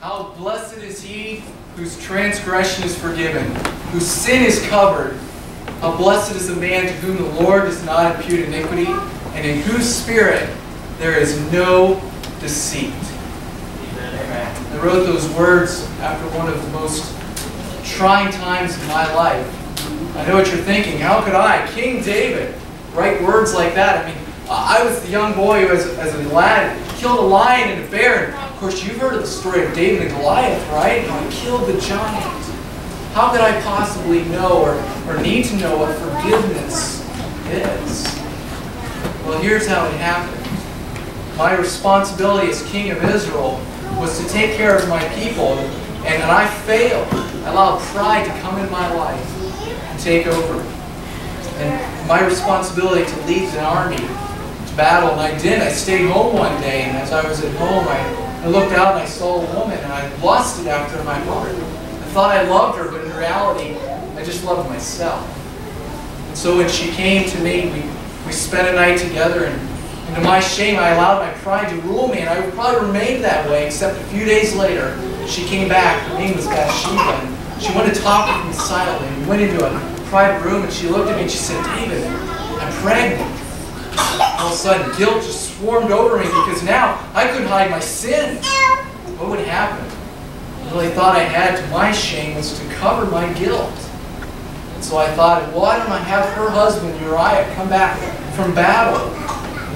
How blessed is he whose transgression is forgiven, whose sin is covered. How blessed is the man to whom the Lord does not impute iniquity, and in whose spirit there is no deceit. Amen. I wrote those words after one of the most trying times in my life. I know what you're thinking. How could I, King David, write words like that? I mean, I was the young boy who, as a lad, killed a lion and a bear. And of course, you've heard of the story of David and Goliath, right? He killed the giant. How could I possibly know or need to know what forgiveness is? Well, here's how it happened. My responsibility as king of Israel was to take care of my people, and I failed. I allowed pride to come in my life and take over. And my responsibility to lead an army to battle, and I did. I stayed home one day, and as I was at home, I looked out and I saw a woman, and I lusted after her in my heart. I thought I loved her, but in reality, I just loved myself. And so when she came to me, we spent a night together, and to my shame, I allowed my pride to rule me, and I would probably remain that way, except a few days later, she came back. Her name was Bathsheba, and she wanted to talk with me silently. We went into a private room, and she looked at me and she said, "David, I'm pregnant." All of a sudden, guilt just swarmed over me because now I couldn't hide my sin. What would happen? I really thought I had, to my shame, was to cover my guilt. And so I thought, why don't I have her husband, Uriah, come back from battle,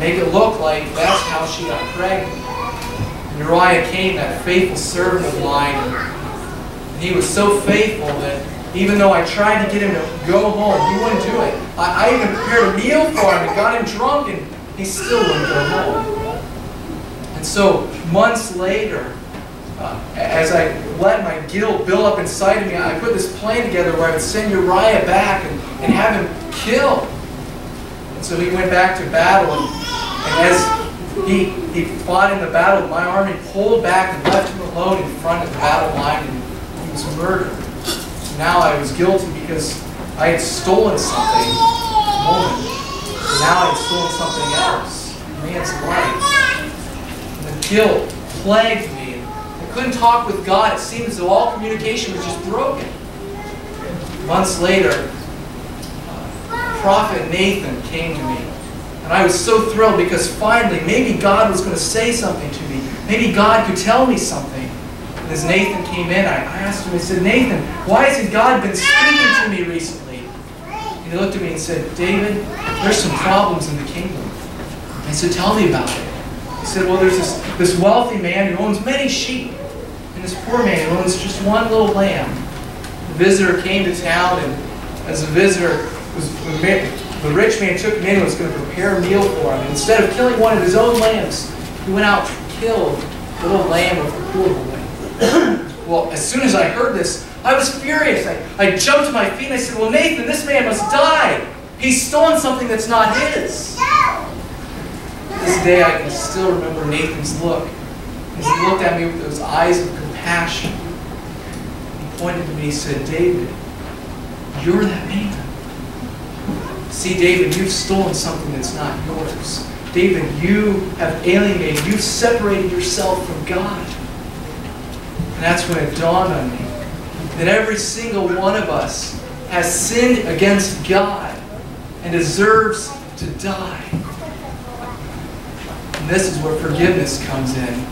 make it look like that's how she got pregnant. And Uriah came, that faithful servant of mine, and he was so faithful that even though I tried to get him to go home, he wouldn't do it. I even prepared a meal for him and got him drunk, and he still wouldn't go home. And so months later, as I let my guilt build up inside of me, I put this plan together where I would send Uriah back and have him killed. And so he went back to battle, and as he fought in the battle, my army pulled back and left him alone in front of the battle line, and he was murdered. So now I was guilty because I had stolen something, a woman. So now I had stolen something else, a man's life. And the guilt plagued me. I couldn't talk with God. It seemed as though all communication was just broken. Months later, Prophet Nathan came to me, and I was so thrilled because finally maybe God was going to say something to me. Maybe God could tell me something. And as Nathan came in, I asked him, I said, "Nathan, why hasn't God been speaking to me recently?" And he looked at me and said, "David, there's some problems in the kingdom." I said, "Tell me about it." He said, "Well, there's this wealthy man who owns many sheep, and this poor man who owns just one little lamb. The visitor came to town, and as the visitor the rich man took him in and was going to prepare a meal for him. And instead of killing one of his own lambs, he went out and killed the little lamb of the poor boy." Well, as soon as I heard this, I was furious. I jumped to my feet and I said, "Well, Nathan, this man must die. He's stolen something that's not his." This day I can still remember Nathan's look as he looked at me with those eyes of compassion. He pointed to me and said, "David, you're that man. See, David, you've stolen something that's not yours. David, you have alienated, you've separated yourself from God." And that's when it dawned on me that every single one of us has sinned against God and deserves to die. And this is where forgiveness comes in.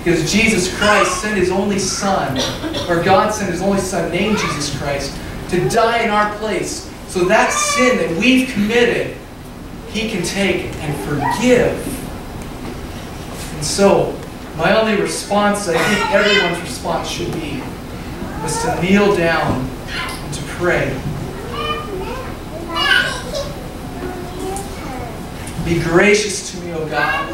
Because Jesus Christ sent His only Son, or God sent His only Son, named Jesus Christ, to die in our place. So that sin that we've committed, He can take and forgive. And so, my only response, I think everyone's response should be, was to kneel down and to pray. Be gracious to me, O God,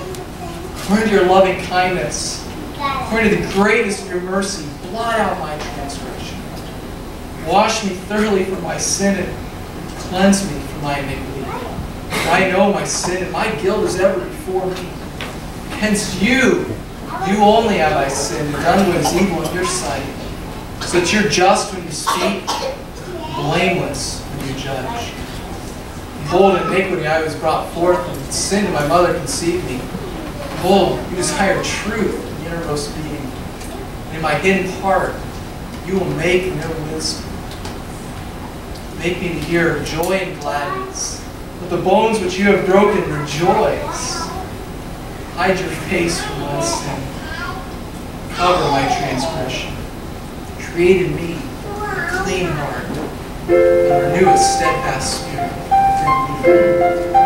according to your loving kindness, according to the greatness of your mercy, blot out my transgression. Wash me thoroughly from my sin and cleanse me from my iniquity. For I know my sin, and my guilt is ever before me. Against you only have I sinned and done what is evil in your sight, so that you're just when you speak, blameless when you judge. Behold, in iniquity I was brought forth, and in sin did my mother conceive me. Behold, you desire truth in the innermost being. And in my hidden part, you will make known wisdom. Make me to hear joy and gladness. Let the bones which you have broken rejoice. Hide your face from my sin. Cover my transgression. Create in me a clean heart and renew a steadfast spirit within me.